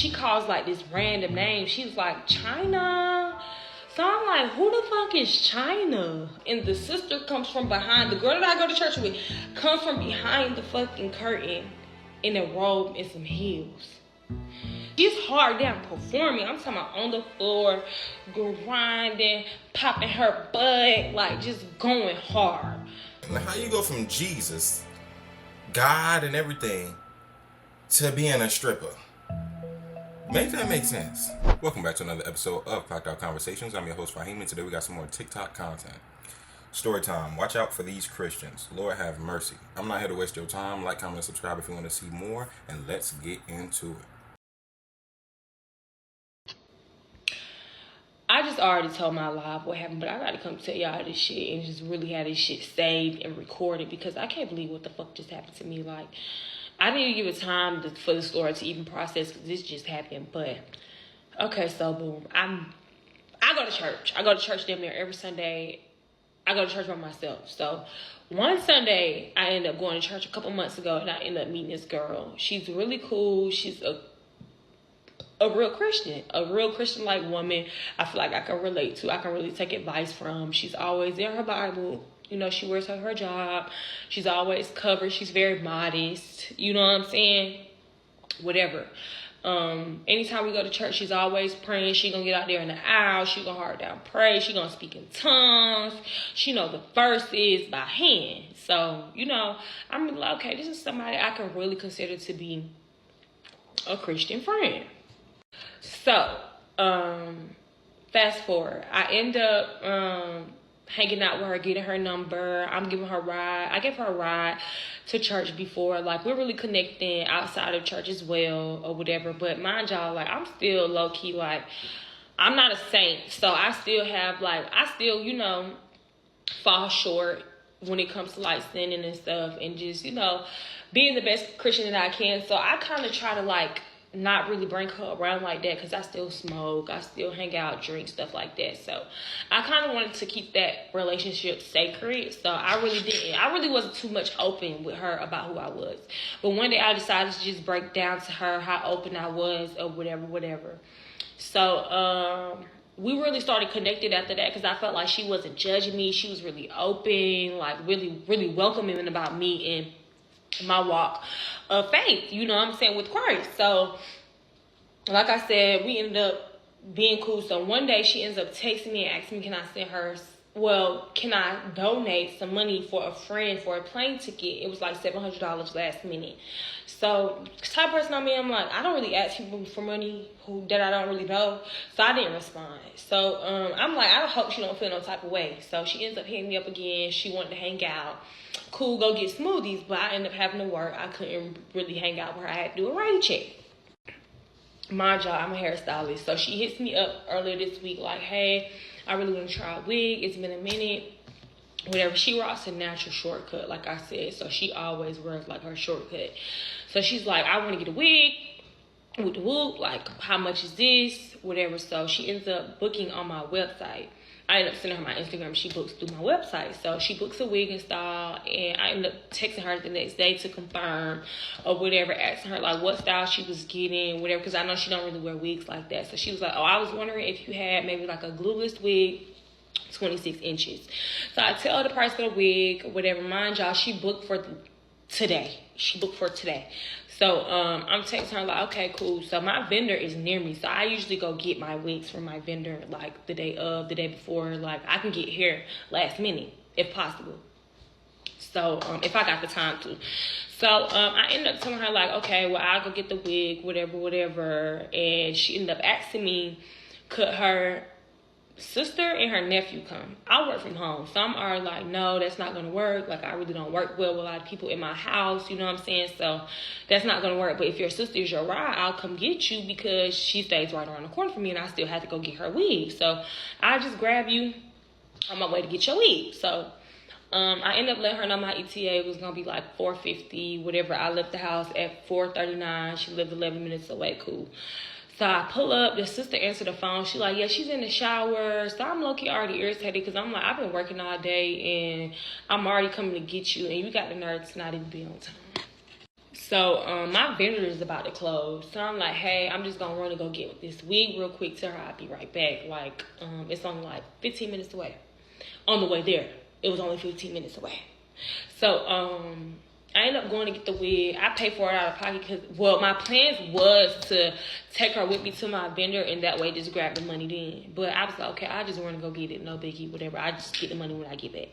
she calls like this random name. She was like, China. So I'm like, who the fuck is China? And the sister comes from behind, the girl that I go to church with, comes from behind the fucking curtain in a robe and some heels. She's hard down performing. I'm talking about on the floor, grinding, popping her butt, like just going hard. Now, how you go from Jesus, God and everything, to being a stripper? Make that make sense. Welcome back to another episode of Clocked Out Conversations. I'm your host, Fahim, and today we got some more TikTok content. Storytime. Watch out for these Christians. Lord have mercy. I'm not here to waste your time. Like, comment, and subscribe if you want to see more, and let's get into it. I just already told my live what happened, but I gotta come tell y'all this shit and just really have this shit saved and recorded because I can't believe what the fuck just happened to me. Like, I didn't even give it time for the story to even process because this just happened. But okay, so boom, I go to church. I go to church damn near every Sunday. I go to church by myself. So one Sunday, I ended up going to church a couple months ago, and I ended up meeting this girl. She's really cool. She's a real Christian-like woman. I feel like I can relate to. I can really take advice from. She's always in her Bible. You know, she wears her hijab. She's always covered. She's very modest. You know what I'm saying? Whatever. Anytime we go to church, she's always praying. She gonna get out there in the aisle. She gonna hard down pray. She gonna speak in tongues. She know the verses by hand. So, you know, I'm like, okay, this is somebody I can really consider to be a Christian friend. So, fast forward. I end up hanging out with her, getting her number. I'm giving her a ride. I gave her a ride to church before. Like, we're really connecting outside of church as well or whatever. But mind y'all, like, I'm still low-key, like, I'm not a saint. So I still have, like, you know, fall short when it comes to, like, sinning and stuff. And just, you know, being the best Christian that I can. So I kind of try to, like, not really bring her around like that because I still smoke, I still hang out, drink, stuff like that. So I kind of wanted to keep that relationship sacred. So I really wasn't too much open with her about who I was. But one day I decided to just break down to her how open I was or whatever. So we really started connected after that because I felt like she wasn't judging me. She was really open, like really welcoming about me and my walk of faith, you know what I'm saying, with Christ. So, like I said, we ended up being cool. So one day she ends up texting me and asking me, can I donate some money for a friend for a plane ticket? It was like $700 last minute. So, type of person I'm in, I'm like, I don't really ask people for money that I don't really know. So I didn't respond. So I'm like, I hope she don't feel no type of way. So she ends up hitting me up again. She wanted to hang out. Cool, go get smoothies, but I ended up having to work. I couldn't really hang out with her. I had to do a rain check. Mind y'all, I'm a hairstylist. So she hits me up earlier this week like, hey, I really want to try a wig. It's been a minute. Whatever. She rocks a natural shortcut, like I said. So she always wears like her shortcut. So she's like, I want to get a wig with the whoop. Like, how much is this? Whatever. So she ends up booking on my website. I ended up sending her my Instagram. She books through my website. So she books a wig install, and I ended up texting her the next day to confirm or whatever, asking her like what style she was getting, whatever, because I know she don't really wear wigs like that. So she was like, oh, I was wondering if you had maybe like a glueless wig, 26 inches. So I tell her the price of the wig, whatever. Mind y'all, she booked for today. So I'm texting her like, okay, cool. So my vendor is near me. So I usually go get my wigs from my vendor like the day before. Like, I can get here last minute if possible. So if I got the time to. So I ended up telling her like, okay, well, I'll go get the wig, whatever. And she ended up asking me, could her sister and her nephew come? I work from home, so I'm already like, no, that's not gonna work. Like, I really don't work well with a lot of people in my house, you know what I'm saying? So that's not gonna work. But if your sister is your ride, I'll come get you because she stays right around the corner from me, and I still have to go get her wig. So I just grab you on my way to get your wig. So I ended up letting her know my ETA was gonna be like $450, whatever. I left the house at 4:39. She lived 11 minutes away. Cool. So I pull up, the sister answered the phone. She like, yeah, she's in the shower. So I'm low-key already irritated because I'm like, I've been working all day and I'm already coming to get you and you got the nerve to not even be on time. So my vendor is about to close. So I'm like, hey, I'm just gonna run and go get this wig real quick. Tell her I'll be right back. Like, it's only like 15 minutes away. On the way there, it was only 15 minutes away. So I ended up going to get the wig. I paid for it out of pocket because, well, my plans was to take her with me to my vendor and that way just grab the money then. But I was like, okay, I just want to go get it. No biggie, whatever. I just get the money when I get back.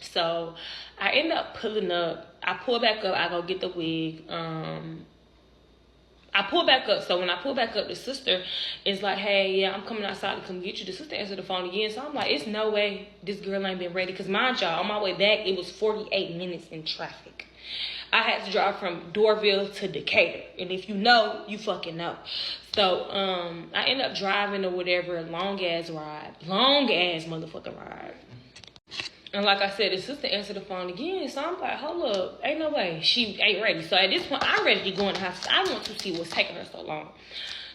So I ended up pulling up. I pull back up. I go get the wig. I pull back up. So when I pull back up, the sister is like, hey, yeah, I'm coming outside to come get you. The sister answered the phone again. So I'm like, it's no way this girl ain't been ready. Because mind y'all, on my way back, it was 48 minutes in traffic. I had to drive from Doraville to Decatur. And if you know, you fucking know. So I ended up driving or whatever, long-ass ride. Long-ass motherfucking ride. And like I said, the sister answered the phone again. So I'm like, hold up. Ain't no way. She ain't ready. So at this point, I'm ready to go in the house. I want to see what's taking her so long.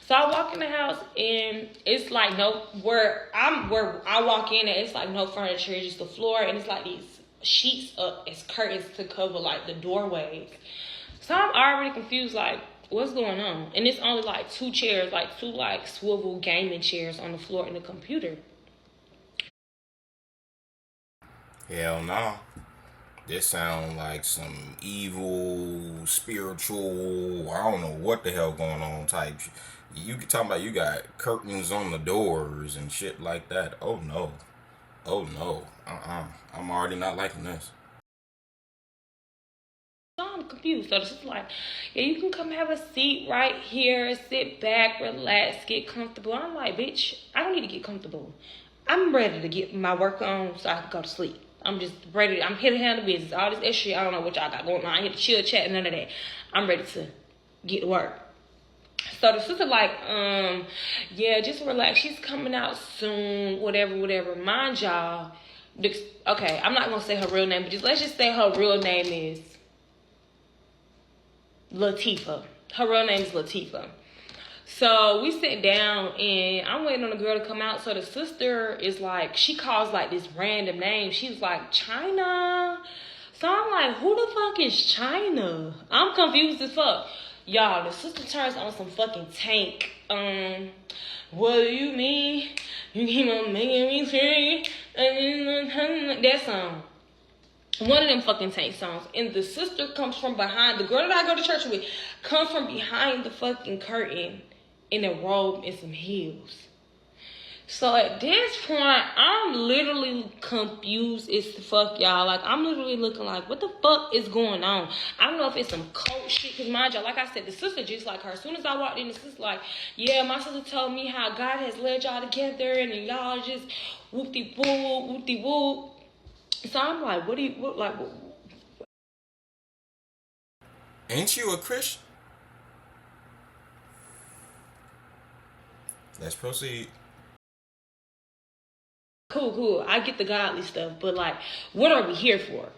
So I walk in the house and it's like where I walk in and it's like no furniture. It's just the floor. And it's like these sheets up as curtains to cover like the doorways. So I'm already confused, like, what's going on? And it's only like two chairs, like two like swivel gaming chairs on the floor and the computer. Hell no. This sound like some evil, spiritual, I don't know what the hell going on type. You talking about you got curtains on the doors and shit like that. Oh no. Oh no. I'm already not liking this. So I'm confused. So this is like, yeah, you can come have a seat right here, sit back, relax, get comfortable. I'm like, bitch, I don't need to get comfortable. I'm ready to get my work on so I can go to sleep. I'm just ready. I'm here to handle business. All this extra, I don't know what y'all got going on. I ain't here to chill, chat, none of that. I'm ready to get to work. So the sister like, yeah, just relax. She's coming out soon, whatever. Mind y'all, okay, I'm not going to say her real name, but let's just say her real name is Latifah. Her real name is Latifah. So we sit down and I'm waiting on the girl to come out. So the sister is like, she calls like this random name. She's like, China. So I'm like, who the fuck is China? I'm confused as fuck. Y'all, the sister turns on some fucking Tank. What do you mean? You keep on making me free. That song. One of them fucking Tank songs. And the sister comes from behind. The girl that I go to church with comes from behind the fucking curtain in a robe and some heels. So at this point, I'm literally confused as fuck, y'all. Like, I'm literally looking like, what the fuck is going on? I don't know if it's some cult shit. Because mind y'all, like I said, the sister just like her. As soon as I walked in, the sister like, yeah, my sister told me how God has led y'all together. And then y'all just whoop-de-whoop. So I'm like, what? Ain't you a Christian? Let's proceed. Cool. I get the godly stuff, but like, what are we here for?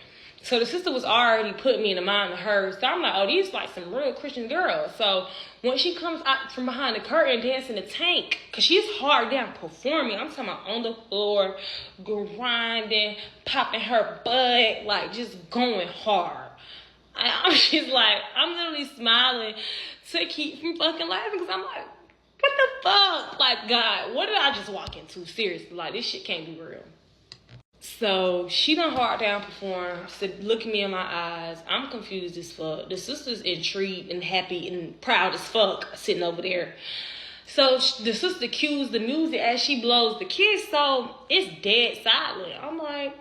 So the sister was already putting me in the mind of her. So I'm like, oh, these like some real Christian girls. So when she comes out from behind the curtain dancing the Tank, because she's hard down performing. I'm talking about on the floor, grinding, popping her butt, like just going hard. I'm just like, I'm literally smiling to keep from fucking laughing because I'm like, what the fuck? Like, God, what did I just walk into? Seriously, like, this shit can't be real. So she done hard down perform, said, look at me in my eyes. I'm confused as fuck. The sister's intrigued and happy and proud as fuck sitting over there. So the sister cues the music as she blows the kiss, so it's dead silent. I'm like,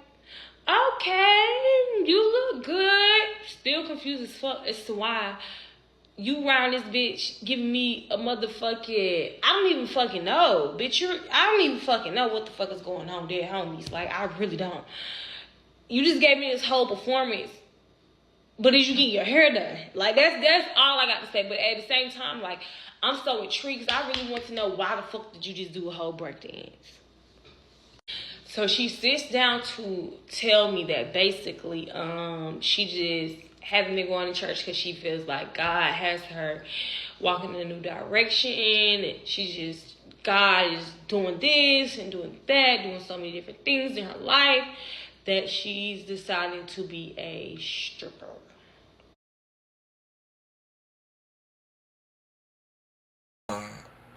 okay, you look good. Still confused as fuck as to why you around this bitch giving me a motherfucking, I don't even fucking know, bitch. I don't even fucking know what the fuck is going on there, homies. Like, I really don't. You just gave me this whole performance, but did you get your hair done? Like, that's all I got to say. But at the same time, like, I'm so intrigued because I really want to know why the fuck did you just do a whole breakdance? So she sits down to tell me that basically, she just haven't been going to church because she feels like God has her walking in a new direction. And God is doing this and doing that, doing so many different things in her life that she's deciding to be a stripper.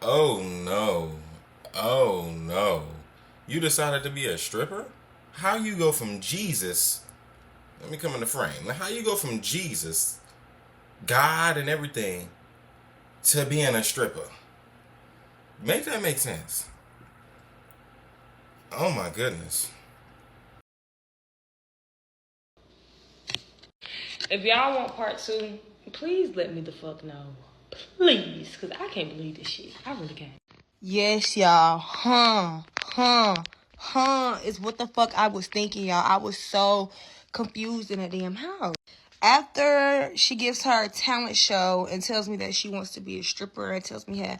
Oh no. Oh no. You decided to be a stripper? How you go from Jesus? Let me come in the frame. How you go from Jesus, God and everything, to being a stripper? Make that make sense. Oh my goodness. If y'all want part two, please let me the fuck know. Please, because I can't believe this shit. I really can't. Yes, y'all. Is what the fuck I was thinking, y'all. I was so confused in a damn house. After she gives her talent show and tells me that she wants to be a stripper and tells me how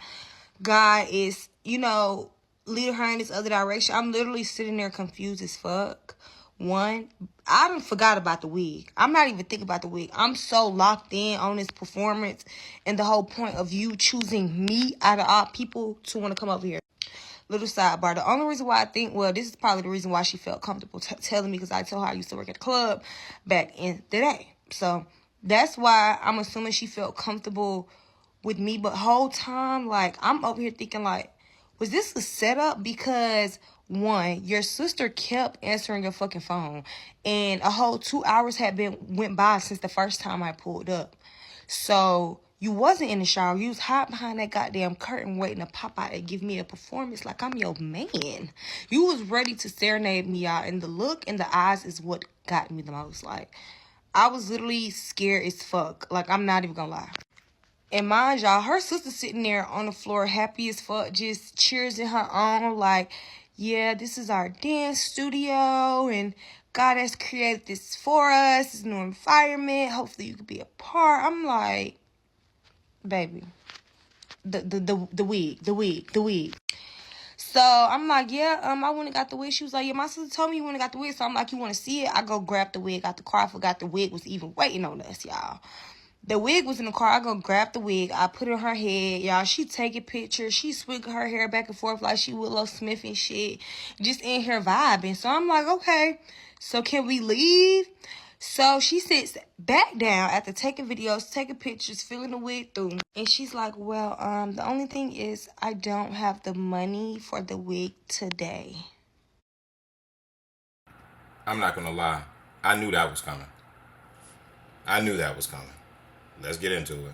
God is, leading her in this other direction, I'm literally sitting there confused as fuck. One, I done forgot about the wig. I'm not even thinking about the wig. I'm so locked in on this performance and the whole point of you choosing me out of all people to want to come over here. Little sidebar. The only reason why I think, this is probably the reason why she felt comfortable telling me, because I told her I used to work at the club back in the day. So that's why I'm assuming she felt comfortable with me. But whole time, like, I'm over here thinking, like, was this a setup? Because one, your sister kept answering your fucking phone, and a whole 2 hours went by since the first time I pulled up. So you wasn't in the shower. You was hiding behind that goddamn curtain waiting to pop out and give me a performance like I'm your man. You was ready to serenade me out, and the look in the eyes is what got me the most. Like, I was literally scared as fuck. Like, I'm not even gonna lie. And mind y'all, her sister sitting there on the floor happy as fuck, just cheersing her on, like, yeah, this is our dance studio, and God has created this for us, this new environment. Hopefully you could be a part. I'm like, baby, the wig. So I'm like, yeah, I went and got the wig. She was like, yeah, my sister told me you went and got the wig. So I'm like, you want to see it? I go grab the wig out the car. I forgot the wig was even waiting on us, y'all. The wig was in the car. I go grab the wig. I put it on her head. Y'all, she taking pictures. She swigging her hair back and forth like she Willow Smith and shit. Just in here vibing. So I'm like, okay, so can we leave? So she sits back down after taking videos, taking pictures, filling the wig through. And she's like, well, the only thing is I don't have the money for the wig today. I'm not gonna lie. I knew that was coming. Let's get into it.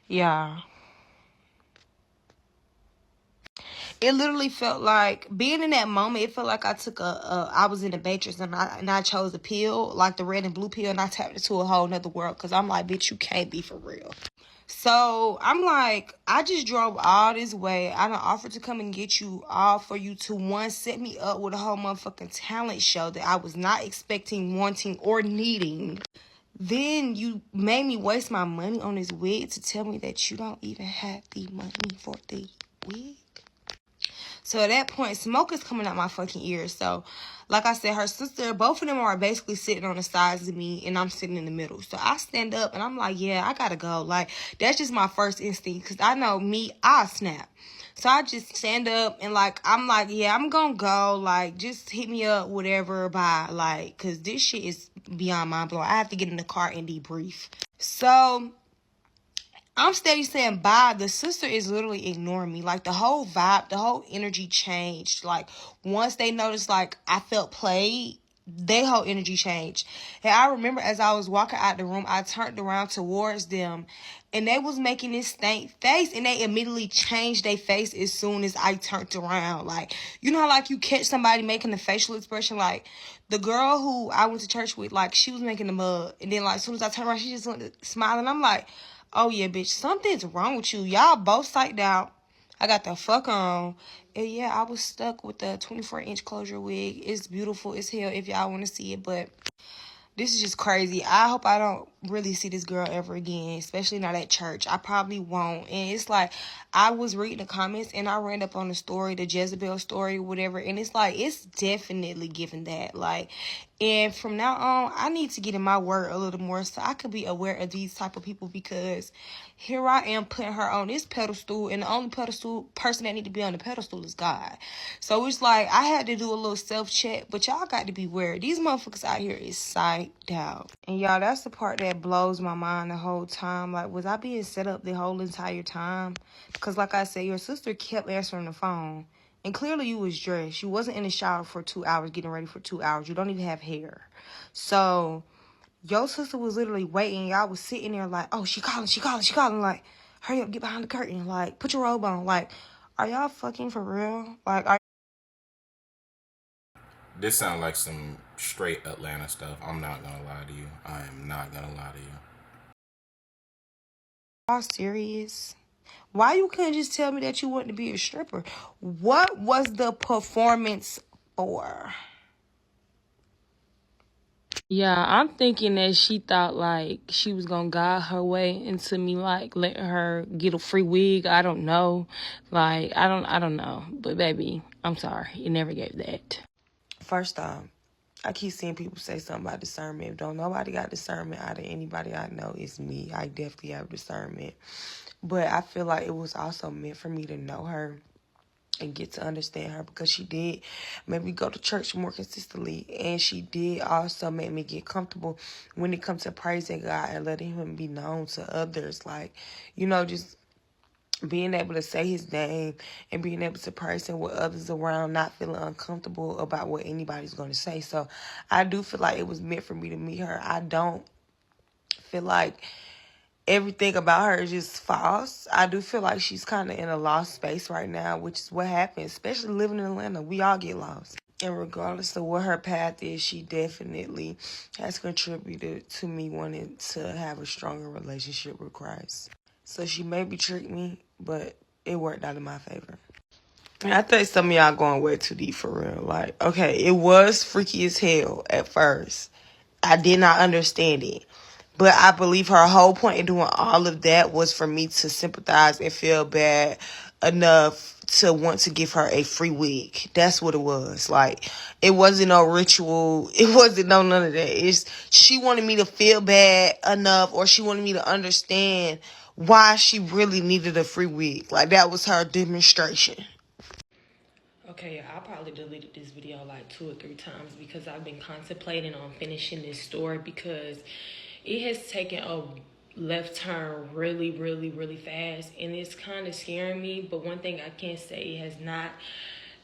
Yeah. It literally felt like being in that moment. It felt like I took I was in the Matrix and I chose a pill, like the red and blue pill, and I tapped into a whole nother world. Cause I'm like, bitch, you can't be for real. So I'm like, I just drove all this way. I done offered to come and get you all for you to, one, set me up with a whole motherfucking talent show that I was not expecting, wanting, or needing. Then you made me waste my money on this wig to tell me that you don't even have the money for the wig. So at that point, smoke is coming out my fucking ears. So, like I said, her sister, both of them are basically sitting on the sides of me, and I'm sitting in the middle. So I stand up, and I'm like, yeah, I gotta go. Like, that's just my first instinct, because I know me, I'll snap. So I just stand up, and, like, I'm like, yeah, I'm gonna go. Like, just hit me up, whatever, bye. Like, because this shit is beyond mind blowing. I have to get in the car and debrief. So I'm steady saying bye. The sister is literally ignoring me. Like, the whole vibe, the whole energy changed. Like, once they noticed, like, I felt played, their whole energy changed. And I remember as I was walking out the room, I turned around towards them, and they was making this stank face, and they immediately changed their face as soon as I turned around. Like, you know how, like, you catch somebody making a facial expression? Like, the girl who I went to church with, like, she was making the mug, and then, like, as soon as I turned around, she just went smiling. I'm like, oh, yeah, bitch, something's wrong with you. Y'all both psyched out. I got the fuck on. And, yeah, I was stuck with the 24-inch closure wig. It's beautiful as hell if y'all want to see it. But this is just crazy. I hope I don't really see this girl ever again, especially not at church. I probably won't. And it's like, I was reading the comments, and I ran up on the story, the Jezebel story, whatever. And it's like, it's definitely giving that. Like, And from now on, I need to get in my word a little more so I could be aware of these type of people, because here I am putting her on this pedestal, and the only pedestal person that need to be on the pedestal is God. So it's like I had to do a little self-check, but y'all got to be aware. These motherfuckers out here is psyched out. And y'all, that's the part that blows my mind the whole time. Like, was I being set up the whole entire time? Because like I said, your sister kept answering the phone. And clearly you was dressed. You wasn't in the shower for 2 hours, getting ready for 2 hours. You don't even have hair. So, your sister was literally waiting. Y'all was sitting there like, oh, she calling. Like, hurry up, get behind the curtain. Like, put your robe on. Like, are y'all fucking for real? Like, are This sounds like some straight Atlanta stuff. I'm not gonna lie to you. I am not gonna lie to you. y'all serious? Why you couldn't just tell me that you wanted to be a stripper? What was the performance for? Yeah, I'm thinking that she thought like she was gonna guide her way into me like letting her get a free wig. I don't know. Like I don't know. But baby, I'm sorry. You never gave that. First off, I keep seeing people say something about discernment. If don't nobody got discernment out of anybody I know, it's me. I definitely have discernment. But I feel like it was also meant for me to know her and get to understand her, because she did make me go to church more consistently, and she did also make me get comfortable when it comes to praising God and letting him be known to others. Like, just being able to say his name and being able to praise him with others around, not feeling uncomfortable about what anybody's going to say. So I do feel like it was meant for me to meet her. I don't feel like everything about her is just false. I do feel like she's kind of in a lost space right now, which is what happens, especially living in Atlanta. We all get lost. And regardless of what her path is, she definitely has contributed to me wanting to have a stronger relationship with Christ. So she maybe tricked me, but it worked out in my favor. And I think some of y'all going way too deep for real. Like, okay, it was freaky as hell at first. I did not understand it. But I believe her whole point in doing all of that was for me to sympathize and feel bad enough to want to give her a free wig. That's what it was. Like, it wasn't no ritual. It wasn't none of that. She wanted me to feel bad enough, or she wanted me to understand why she really needed a free wig. Like, that was her demonstration. Okay, yeah, I probably deleted this video like 2 or 3 times because I've been contemplating on finishing this story, because it has taken a left turn really, really, really fast, and it's kind of scaring me. But one thing I can say, it has not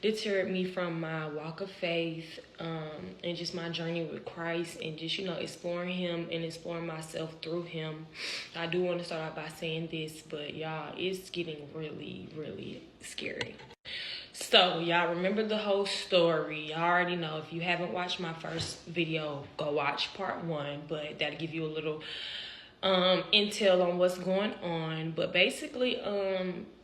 deterred me from my walk of faith, and just my journey with Christ, and just exploring him and exploring myself through him. I do want to start out by saying this, but y'all, it's getting really, really scary. So, y'all remember the whole story. Y'all already know. If you haven't watched my first video, go watch part 1. But that'll give you a little intel on what's going on. But basically,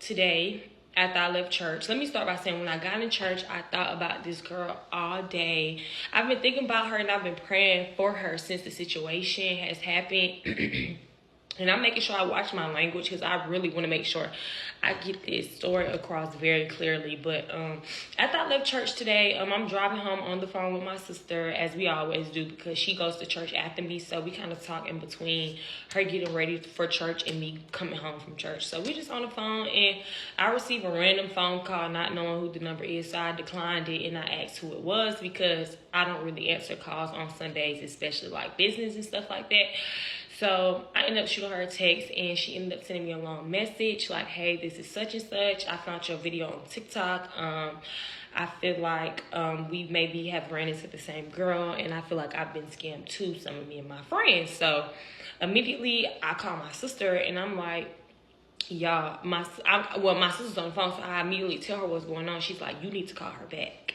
today, after I left church, let me start by saying when I got in church, I thought about this girl all day. I've been thinking about her, and I've been praying for her since the situation has happened. And I'm making sure I watch my language, because I really want to make sure I get this story across very clearly. But after I left church today, I'm driving home on the phone with my sister, as we always do, because she goes to church after me. So we kind of talk in between her getting ready for church and me coming home from church. So we just on the phone, and I received a random phone call, not knowing who the number is. So I declined it, and I asked who it was, because I don't really answer calls on Sundays, especially like business and stuff like that. So I ended up shooting her a text, and she ended up sending me a long message like, hey, this is such and such. I found your video on TikTok. I feel like we maybe have ran into the same girl, and I feel like I've been scammed too, some of me and my friends. So immediately I call my sister, and I'm like, y'all, my sister's on the phone, so I immediately tell her what's going on. She's like, you need to call her back.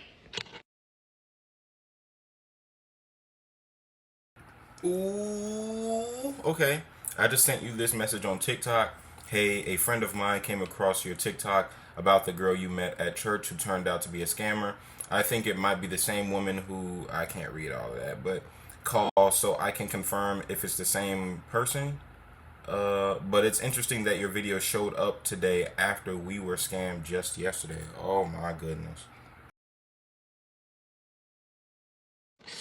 Ooh, okay. I just sent you this message on TikTok. Hey, a friend of mine came across your TikTok about the girl you met at church who turned out to be a scammer. I think it might be the same woman who, I can't read all of that, but call so I can confirm if it's the same person. But it's interesting that your video showed up today after we were scammed just yesterday. Oh my goodness.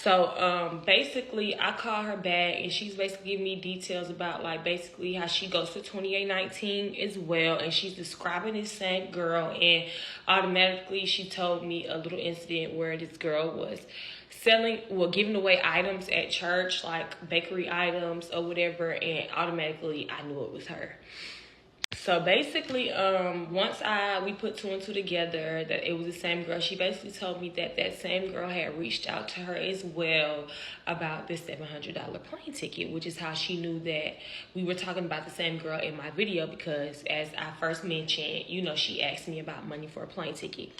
So basically I call her back and she's basically giving me details about like basically how she goes to 2819 as well, and she's describing this same girl, and automatically she told me a little incident where this girl was giving away items at church, like bakery items or whatever, and automatically I knew it was her. So basically, once we put two and two together that it was the same girl, she basically told me that that same girl had reached out to her as well about this $700 plane ticket, which is how she knew that we were talking about the same girl in my video, because as I first mentioned, you know, she asked me about money for a plane ticket.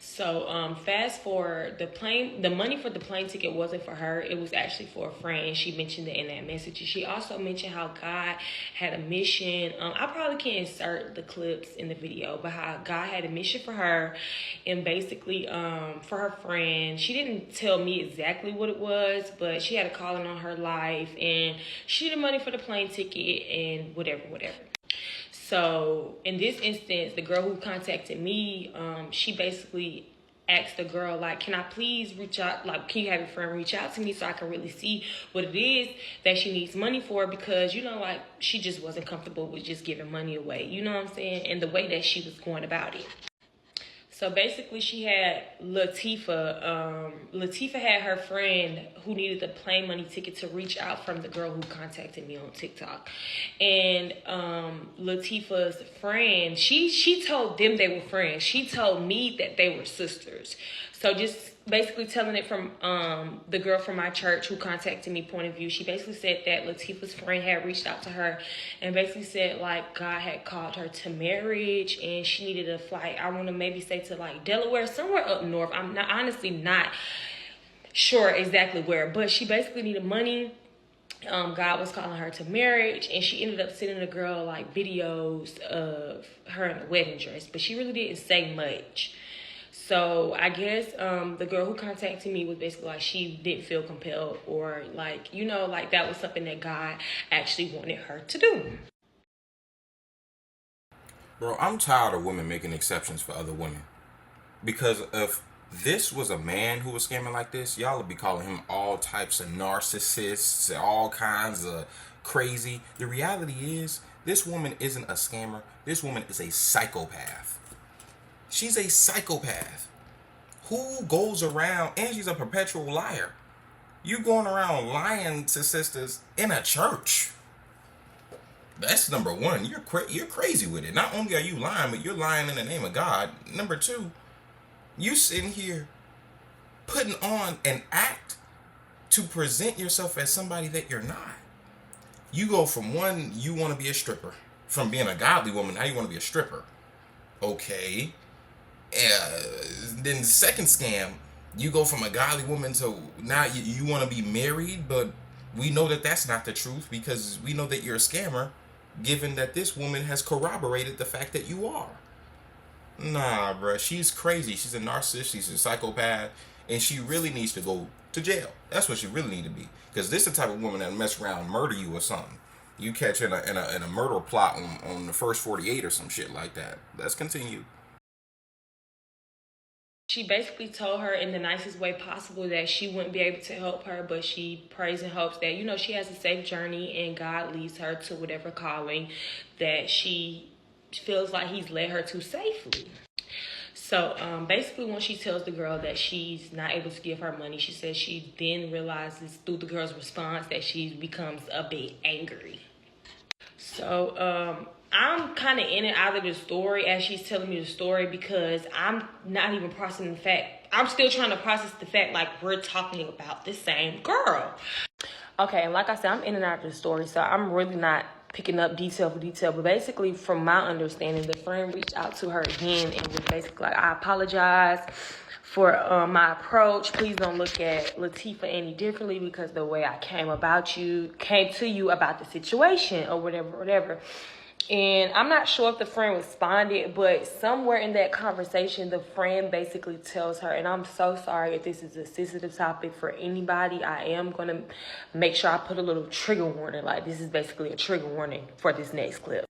So fast forward, the money for the plane ticket wasn't for her. It was actually for a friend. She mentioned it in that message. She also mentioned how God had a mission. I probably can't insert the clips in the video, but how God had a mission for her, and basically for her friend. She didn't tell me exactly what it was, but she had a calling on her life, and she needed money for the plane ticket and whatever. So in this instance, the girl who contacted me, she basically asked the girl, like, can I please reach out? Like, can you have your friend reach out to me so I can really see what it is that she needs money for? Because, you know, like, she just wasn't comfortable with just giving money away. You know what I'm saying? And the way that she was going about it. So basically, she had Latifah. Latifah had her friend who needed the plane money ticket to reach out from the girl who contacted me on TikTok. And Latifah's friend, she told them they were friends. She told me that they were sisters. So just basically telling it from the girl from my church who contacted me point of view, she basically said that Latifah's friend had reached out to her and basically said like God had called her to marriage and she needed a flight. I want to maybe say to like Delaware, somewhere up north. I'm honestly not sure exactly where, but she basically needed money. God was calling her to marriage, and she ended up sending the girl like videos of her in a wedding dress, but she really didn't say much. So I guess the girl who contacted me was basically like she didn't feel compelled, or like, you know, like that was something that God actually wanted her to do. Bro, I'm tired of women making exceptions for other women. Because if this was a man who was scamming like this, y'all would be calling him all types of narcissists, all kinds of crazy. The reality is, this woman isn't a scammer. This woman is a psychopath. She's a psychopath who goes around, and she's a perpetual liar. You going around lying to sisters in a church. That's number one. You're crazy with it. Not only are you lying, but you're lying in the name of God. Number two, you sitting here putting on an act to present yourself as somebody that you're not. You go from one, you want to be a stripper. From being a godly woman, now you want to be a stripper. Okay. Then the second scam, you go from a godly woman to now you want to be married, but we know that that's not the truth because we know that you're a scammer, given that this woman has corroborated the fact that you are. Nah, bruh, she's crazy. She's a narcissist. She's a psychopath, and she really needs to go to jail. That's what she really need to be, because this is the type of woman that mess around and murder you or something. You catch her in a murder plot on the first 48 or some shit like that. Let's continue. She basically told her in the nicest way possible that she wouldn't be able to help her, but she prays and hopes that, you know, she has a safe journey and God leads her to whatever calling that she feels like he's led her to safely. So basically when she tells the girl that she's not able to give her money, she says she then realizes through the girl's response that she becomes a bit angry. So I'm kind of in and out of the story as she's telling me the story, because I'm not even processing the fact. I'm still trying to process the fact like we're talking about the same girl. Okay, and like I said, I'm in and out of the story, so I'm really not picking up detail for detail. But basically, from my understanding, the friend reached out to her again and was basically like, I apologize for my approach. Please don't look at Latifah any differently because the way I came to you about the situation or whatever. And I'm not sure if the friend responded, but somewhere in that conversation, the friend basically tells her, and I'm so sorry if this is a sensitive topic for anybody. I am going to make sure I put a little trigger warning. Like, this is basically a trigger warning for this next clip.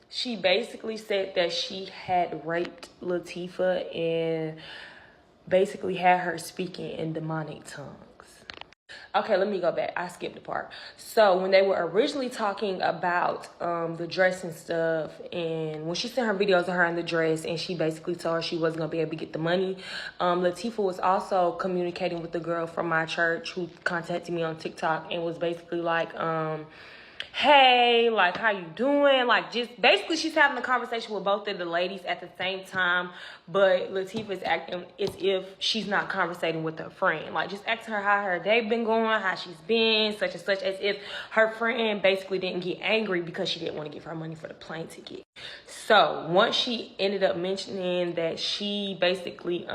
She basically said that she had raped Latifah and basically had her speaking in demonic tongues. Okay, let me go back. I skipped the part. So when they were originally talking about the dress and stuff, and when she sent her videos of her in the dress, and she basically told her she wasn't gonna be able to get the money, Latifah was also communicating with the girl from my church who contacted me on TikTok and was basically like, hey, like, how you doing? Like, just basically she's having a conversation with both of the ladies at the same time, but Latifah is acting as if she's not conversating with her friend. Like, just asking her how her day been going, how she's been, such and such, as if her friend basically didn't get angry because she didn't want to give her money for the plane ticket. So once she ended up mentioning that she basically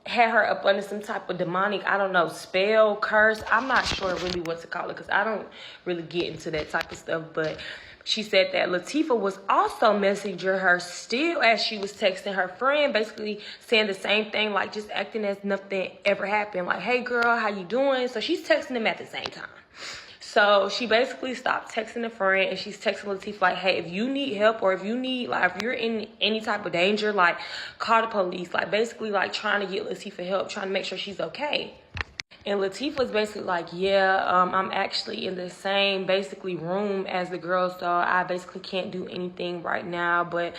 had her up under some type of demonic, I don't know, spell, curse. I'm not sure really what to call it because I don't really get into that type of stuff. But she said that Latifah was also messaging her still as she was texting her friend, basically saying the same thing, like just acting as nothing ever happened. Like, hey girl, how you doing? So she's texting them at the same time. So she basically stopped texting a friend and she's texting Latifah like, hey, if you need help or if you need, like, if you're in any type of danger, like, call the police. Like, basically, like, trying to get Latifah help, trying to make sure she's okay. And Latifah's basically like, yeah, I'm actually in the same, basically, room as the girl, so I basically can't do anything right now. But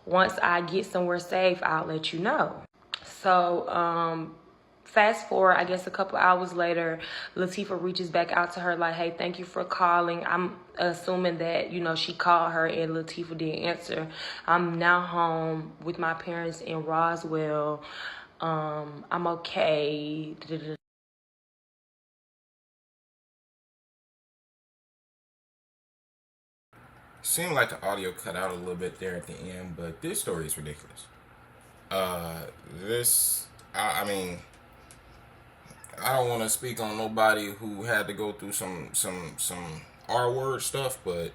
once I get somewhere safe, I'll let you know. So, fast forward, I guess a couple hours later, Latifah reaches back out to her like, hey, thank you for calling. I'm assuming that, you know, she called her and Latifah didn't answer. I'm now home with my parents in Roswell. I'm okay. Seemed like the audio cut out a little bit there at the end, but this story is ridiculous. I mean, I don't want to speak on nobody who had to go through some R word stuff, but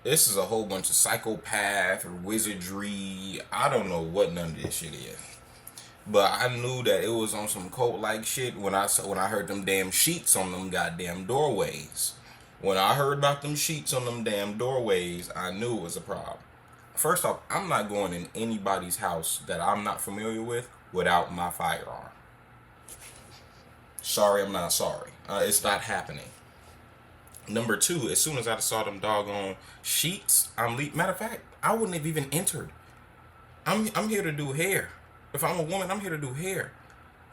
this is a whole bunch of psychopath or wizardry. I don't know what none of this shit is, but I knew that it was on some cult like shit when I heard them damn sheets on them goddamn doorways. When I heard about them sheets on them damn doorways, I knew it was a problem. First off, I'm not going in anybody's house that I'm not familiar with without my firearm. Sorry, I'm not sorry. It's not happening. Number two, as soon as I saw them doggone sheets, matter of fact, I wouldn't have even entered. I'm here to do hair. If I'm a woman, I'm here to do hair.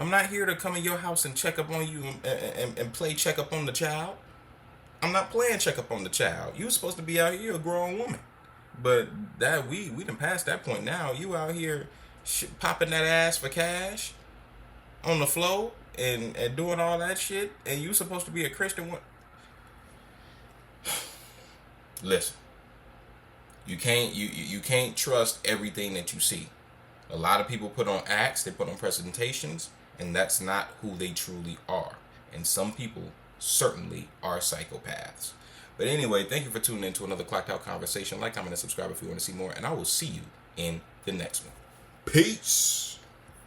I'm not here to come in your house and check up on you and play check up on the child. I'm not playing check up on the child. You supposed to be out here a grown woman. But that we done past that point now. You out here popping that ass for cash on the floor and doing all that shit, and you supposed to be a Christian one. Listen, you can't trust everything that you see. A lot of people put on acts, they put on presentations, and that's not who they truly are. And some people certainly are psychopaths. But anyway, thank you for tuning in to another Clocked Out Conversation. Like, comment, and subscribe if you want to see more, and I will see you in the next one. Peace.